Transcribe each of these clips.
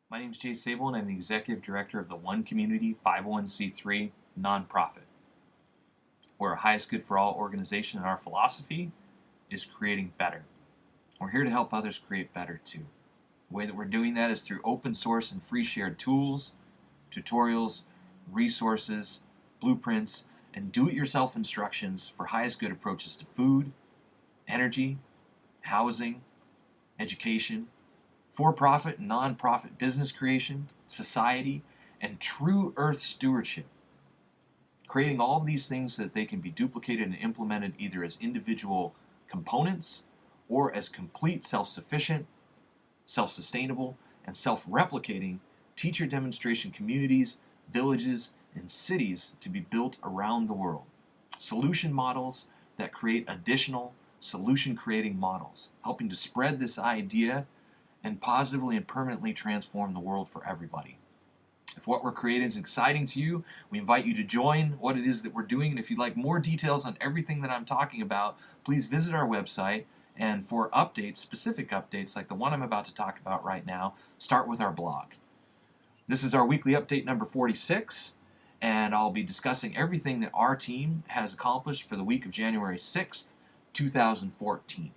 My name is Jay Sable, and I'm the Executive Director of the One Community 501c3 nonprofit. We're a highest good for all organization, and our philosophy is creating better. We're here to help others create better too. The way that we're doing that is through open source and free shared tools, tutorials, resources, blueprints, and do-it-yourself instructions for highest good approaches to food, energy, housing, education, for-profit and non-profit business creation, society, and true earth stewardship. Creating all of these things so that they can be duplicated and implemented either as individual components or as complete self-sufficient, self-sustainable, and self-replicating teacher demonstration communities, villages, and cities to be built around the world. Solution models that create additional solution-creating models, helping to spread this idea and positively and permanently transform the world for everybody. If what we're creating is exciting to you, we invite you to join what it is that we're doing. And if you'd like more details on everything that I'm talking about, please visit our website. And for updates, specific updates like the one I'm about to talk about right now, start with our blog. This is our weekly update number 46, and I'll be discussing everything that our team has accomplished for the week of January 6th, 2014.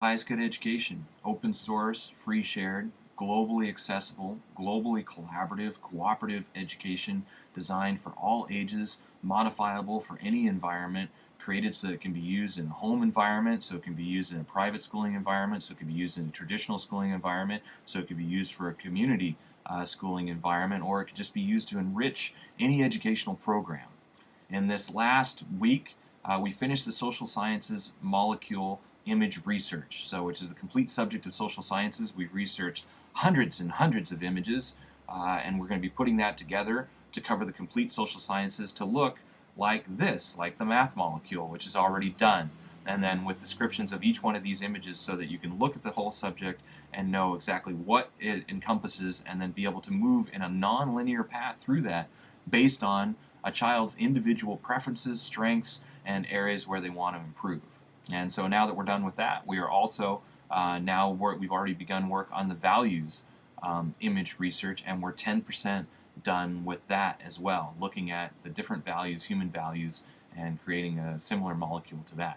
Highest good education, open source, free shared, globally accessible, globally collaborative, cooperative education designed for all ages, modifiable for any environment, created so that it can be used in a home environment, so it can be used in a private schooling environment, so it can be used in a traditional schooling environment, so it can be used for a community schooling environment, or it could just be used to enrich any educational program. In this last week, we finished the social sciences molecule image research, which is the complete subject of social sciences. We've researched hundreds and hundreds of images, and we're going to be putting that together to cover the complete social sciences to look like this, like the math molecule, which is already done, and then with descriptions of each one of these images so that you can look at the whole subject and know exactly what it encompasses, and then be able to move in a non-linear path through that based on a child's individual preferences, strengths, and areas where they want to improve. And so now that we're done with that, we are also we've already begun work on the values image research, and we're 10% done with that as well, looking at the different values, human values, and creating a similar molecule to that.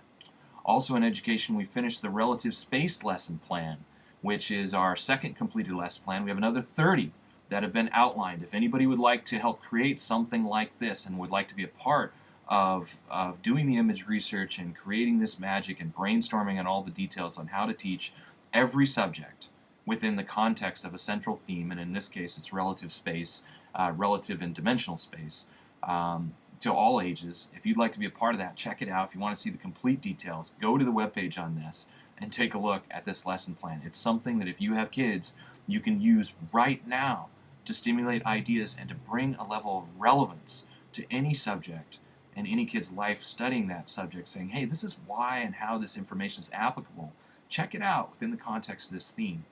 Also in education, we finished the relative space lesson plan, which is our second completed lesson plan. We have another 30 that have been outlined. If anybody would like to help create something like this and would like to be a part of doing the image research and creating this magic and brainstorming on all the details on how to teach every subject within the context of a central theme, and in this case it's relative space, relative and dimensional space, to all ages. If you'd like to be a part of that, check it out. If you want to see the complete details, go to the webpage on this and take a look at this lesson plan. It's something that if you have kids, you can use right now to stimulate ideas and to bring a level of relevance to any subject and any kid's life studying that subject, saying, hey, this is why and how this information is applicable. Check it out within the context of this theme.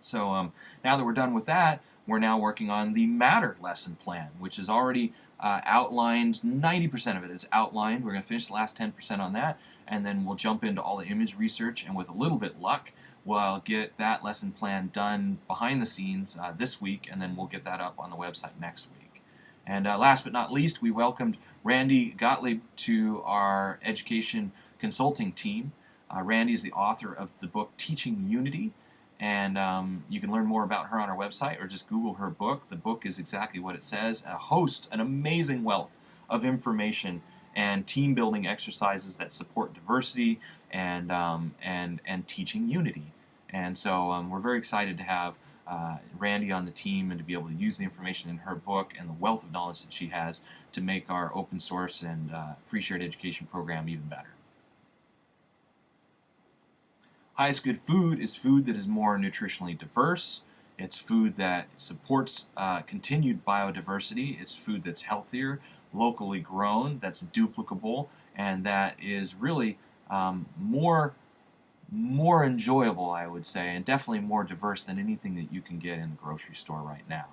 So now that we're done with that, we're now working on the Matter lesson plan, which is already outlined. 90% of it is outlined. We're going to finish the last 10% on that, and then we'll jump into all the image research, and with a little bit luck, we'll get that lesson plan done behind the scenes this week, and then we'll get that up on the website next week. And last but not least, we welcomed Randie Gottlieb to our education consulting team. Randie is the author of the book Teaching Unity, and you can learn more about her on our website or just Google her book. The book is exactly what it says, an amazing wealth of information and team building exercises that support diversity and teaching unity. And so we're very excited to have Randie on the team and to be able to use the information in her book and the wealth of knowledge that she has to make our open source and free shared education program even better. Highest good food is food that is more nutritionally diverse. It's food that supports continued biodiversity. It's food that's healthier, locally grown, that's duplicable, and that is really more enjoyable, I would say, and definitely more diverse than anything that you can get in the grocery store right now.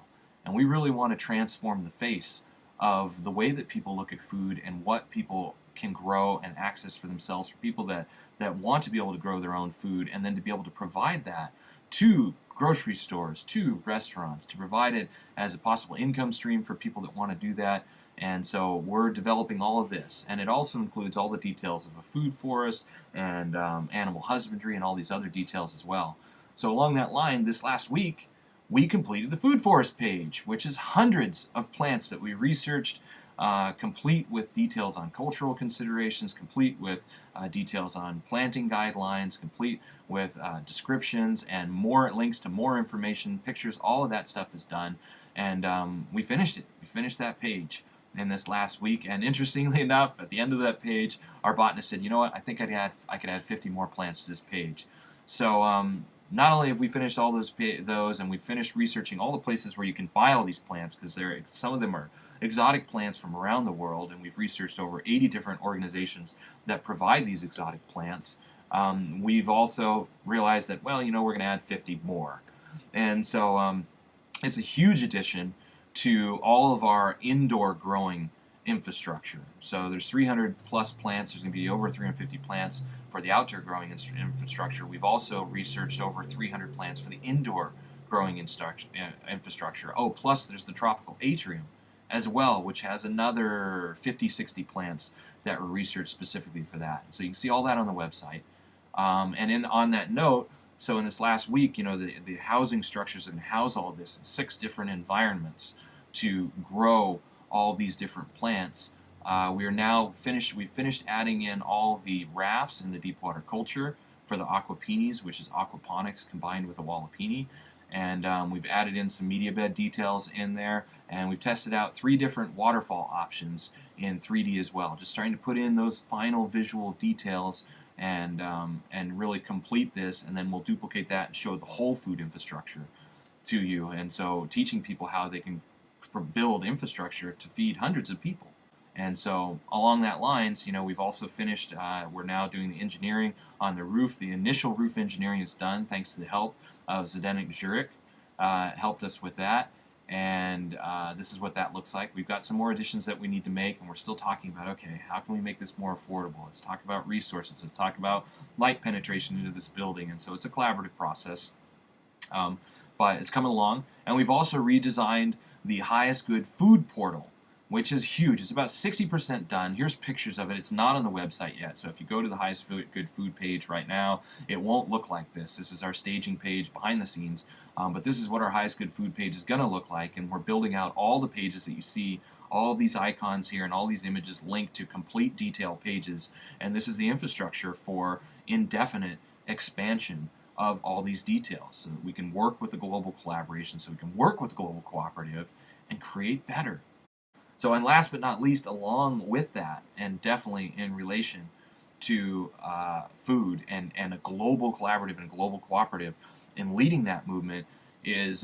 And we really want to transform the face of the way that people look at food and what people can grow and access for themselves, for people that want to be able to grow their own food, and then to be able to provide that to grocery stores, to restaurants, to provide it as a possible income stream for people that want to do that. And so we're developing all of this, and it also includes all the details of a food forest and animal husbandry and all these other details as well. So along that line, this last week, we completed the food forest page, which is hundreds of plants that we researched, complete with details on cultural considerations, complete with details on planting guidelines, complete with descriptions and more links to more information, pictures. All of that stuff is done, and we finished it. We finished that page in this last week, and interestingly enough, at the end of that page, our botanist said, "You know what? I think I could add 50 more plants to this page." So not only have we finished all those, and we finished researching all the places where you can buy all these plants, because some of them are exotic plants from around the world, and we've researched over 80 different organizations that provide these exotic plants. We've also realized that, well, we're going to add 50 more. And so it's a huge addition to all of our indoor growing infrastructure. So there's 300 plus plants. There's going to be over 350 plants for the outdoor growing infrastructure. We've also researched over 300 plants for the indoor growing infrastructure. Oh, plus there's the Tropical Atrium as well, which has another 50, 60 plants that were researched specifically for that. So you can see all that on the website. And on that note, so in this last week, the housing structures are going to house all of this in 6 different environments to grow all these different plants. We are now finished. We've finished adding in all the rafts in the deep water culture for the aquapinis, which is aquaponics combined with a wallapini. And we've added in some media bed details in there, and we've tested out 3 different waterfall options in 3D as well, just starting to put in those final visual details and really complete this, and then we'll duplicate that and show the whole food infrastructure to you. And so teaching people how they can build infrastructure to feed hundreds of people. And so along that lines, we've also finished, we're now doing the engineering on the roof. The initial roof engineering is done thanks to the help of Zdenek Jurik, helped us with that. And this is what that looks like. We've got some more additions that we need to make, and we're still talking about, okay, how can we make this more affordable? Let's talk about resources. Let's talk about light penetration into this building. And so it's a collaborative process, but it's coming along. And we've also redesigned the Highest Good Food Portal, which is huge. It's about 60% done. Here's pictures of it. It's not on the website yet, so if you go to the Highest Good Food page right now, it won't look like this. This is our staging page behind the scenes, but this is what our Highest Good Food page is going to look like, and we're building out all the pages that you see, all of these icons here and all these images linked to complete detail pages, and this is the infrastructure for indefinite expansion of all these details, so that we can work with the global collaboration, so we can work with the global cooperative and create better. So, and last but not least, along with that, and definitely in relation to food and a global collaborative and a global cooperative, in leading that movement is,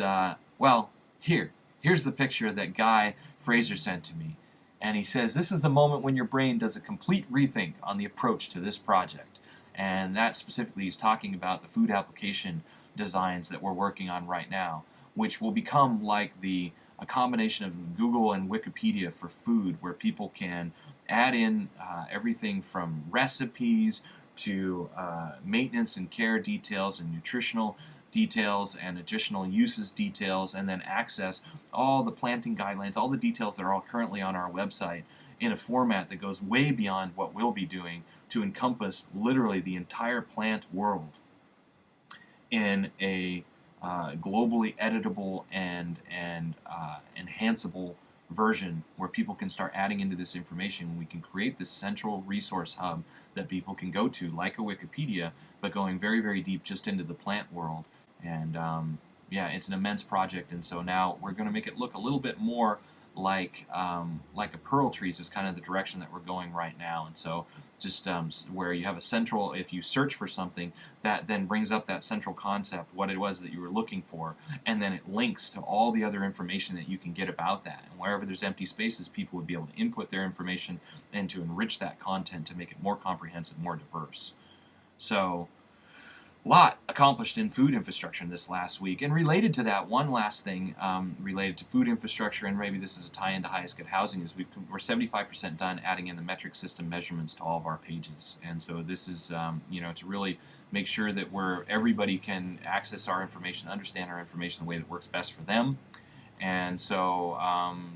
well, here's the picture that Guy Fraser sent to me. And he says, this is the moment when your brain does a complete rethink on the approach to this project. And that specifically is talking about the food application designs that we're working on right now, which will become like a combination of Google and Wikipedia for food, where people can add in everything from recipes to maintenance and care details and nutritional details and additional uses details, and then access all the planting guidelines, all the details that are all currently on our website in a format that goes way beyond what we'll be doing to encompass literally the entire plant world in a globally editable and enhanceable version, where people can start adding into this information. We can create this central resource hub that people can go to, like a Wikipedia, but going very, very deep just into the plant world. And yeah, it's an immense project, and so now we're going to make it look a little bit more like a pearl trees is kind of the direction that we're going right now. And so just where you have a central, if you search for something, that then brings up that central concept, what it was that you were looking for, and then it links to all the other information that you can get about that. And wherever there's empty spaces, people would be able to input their information and to enrich that content to make it more comprehensive, more diverse. So lot accomplished in food infrastructure this last week. And related to that, one last thing related to food infrastructure, and maybe this is a tie into highest good housing, is we're 75% done adding in the metric system measurements to all of our pages. And so this is, to really make sure that everybody can access our information, understand our information the way that works best for them. And so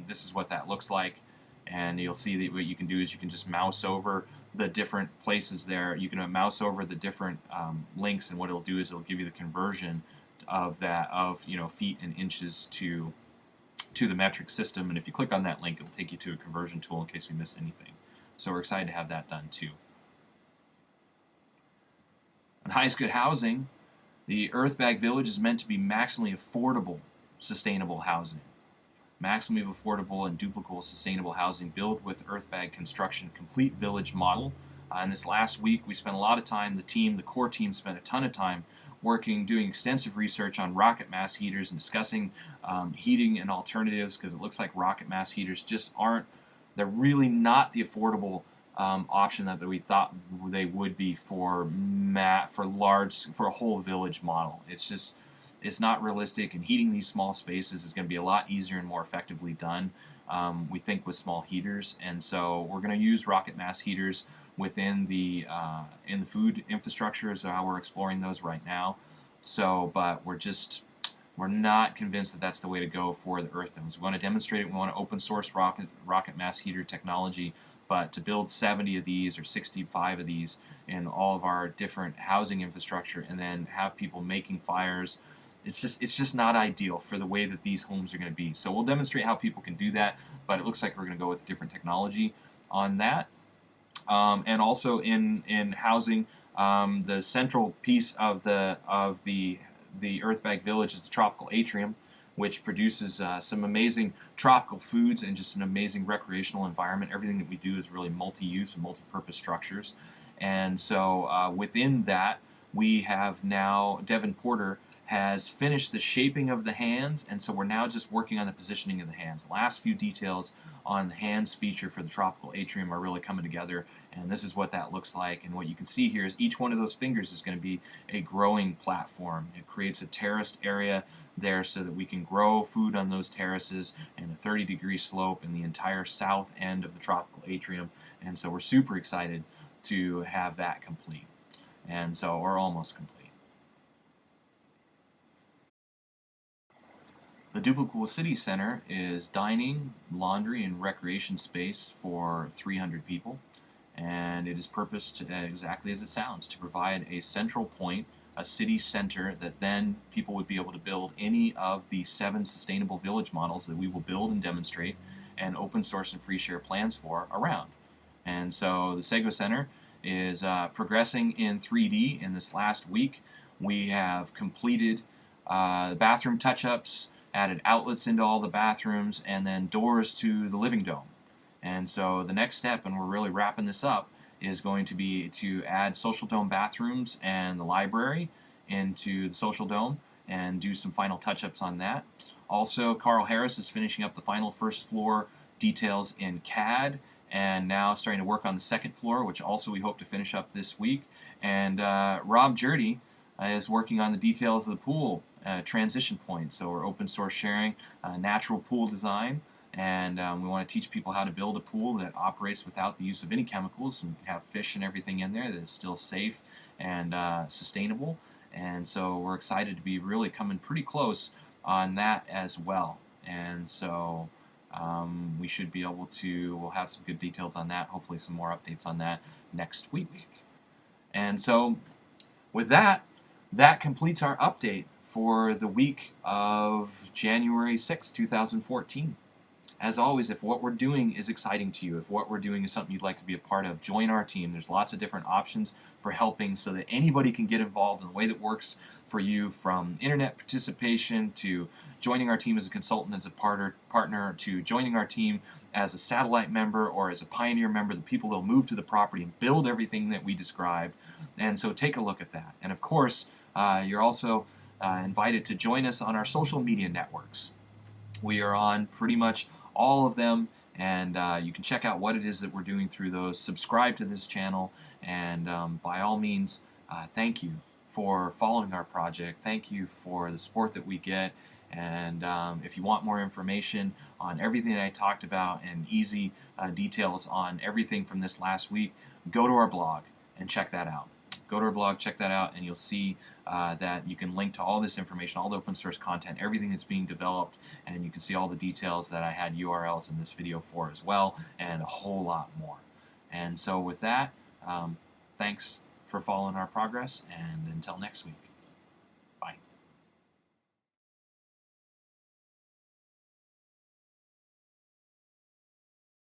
this is what that looks like. And you'll see that what you can do is you can just mouse over the different places there. You can mouse over the different links, and what it'll do is it'll give you the conversion of that feet and inches to the metric system. And if you click on that link, it'll take you to a conversion tool in case we miss anything. So we're excited to have that done too. On highest good housing, the Earthbag Village is meant to be maximally affordable, sustainable housing. Maximally affordable and duplicable sustainable housing built with Earthbag construction complete village model. And this last week we spent a lot of time, the core team spent a ton of time doing extensive research on rocket mass heaters and discussing heating and alternatives, because it looks like rocket mass heaters they're really not the affordable option that we thought they would be for a whole village model. It's not realistic, and heating these small spaces is going to be a lot easier and more effectively done, we think, with small heaters. And so we're going to use rocket mass heaters within in the food infrastructure, so how we're exploring those right now. So, but we're not convinced that that's the way to go for the earth domes. We want to demonstrate it. We want to open source rocket mass heater technology, but to build 70 of these or 65 of these in all of our different housing infrastructure and then have people making fires, it's just not ideal for the way that these homes are going to be. So we'll demonstrate how people can do that, but it looks like we're going to go with different technology on that. And also in housing, the central piece of the Earthbag Village is the Tropical Atrium, which produces some amazing tropical foods and just an amazing recreational environment. Everything that we do is really multi-use and multi-purpose structures. And so within that, we have now, Devin Porter has finished the shaping of the hands, and so we're now just working on the positioning of the hands. The last few details on the hands feature for the Tropical Atrium are really coming together, and this is what that looks like. And what you can see here is each one of those fingers is going to be a growing platform. It creates a terraced area there so that we can grow food on those terraces, and a 30-degree slope in the entire south end of the Tropical Atrium. And so we're super excited to have that complete. And so we're almost complete. The Duplicable City Center is dining, laundry, and recreation space for 300 people, and it is purposed exactly as it sounds, to provide a central point, a city center that then people would be able to build any of the 7 sustainable village models that we will build and demonstrate and open source and free share plans for around. And so the Sego Center is progressing in 3D. In this last week, we have completed bathroom touch-ups, added outlets into all the bathrooms, and then doors to the living dome. And so the next step, and we're really wrapping this up, is going to be to add social dome bathrooms and the library into the social dome and do some final touch-ups on that. Also, Carl Harris is finishing up the final first floor details in CAD, and now starting to work on the second floor, which also we hope to finish up this week. And Rob Jurdy is working on the details of the pool transition point. So we're open source sharing natural pool design, and we want to teach people how to build a pool that operates without the use of any chemicals and have fish and everything in there that is still safe and sustainable. And so we're excited to be really coming pretty close on that as well. And so we should be able to, we'll have some good details on that, hopefully some more updates on that next week. And so with that, that completes our update for the week of January 6, 2014. As always, if what we're doing is exciting to you, if what we're doing is something you'd like to be a part of, join our team. There's lots of different options for helping so that anybody can get involved in a way that works for you, from internet participation to joining our team as a consultant, as a partner, to joining our team as a satellite member or as a pioneer member, the people that will move to the property and build everything that we described. And so take a look at that. And of course, you're also invited to join us on our social media networks. We are on pretty much all of them, and you can check out what it is that we're doing through those. Subscribe to this channel, and by all means, thank you for following our project. Thank you for the support that we get. And if you want more information on everything that I talked about and easy details on everything from this last week, go to our blog and check that out. Go to our blog, check that out, and you'll see that you can link to all this information, all the open source content, everything that's being developed, and you can see all the details that I had URLs in this video for as well, and a whole lot more. And so with that, thanks for following our progress, and until next week.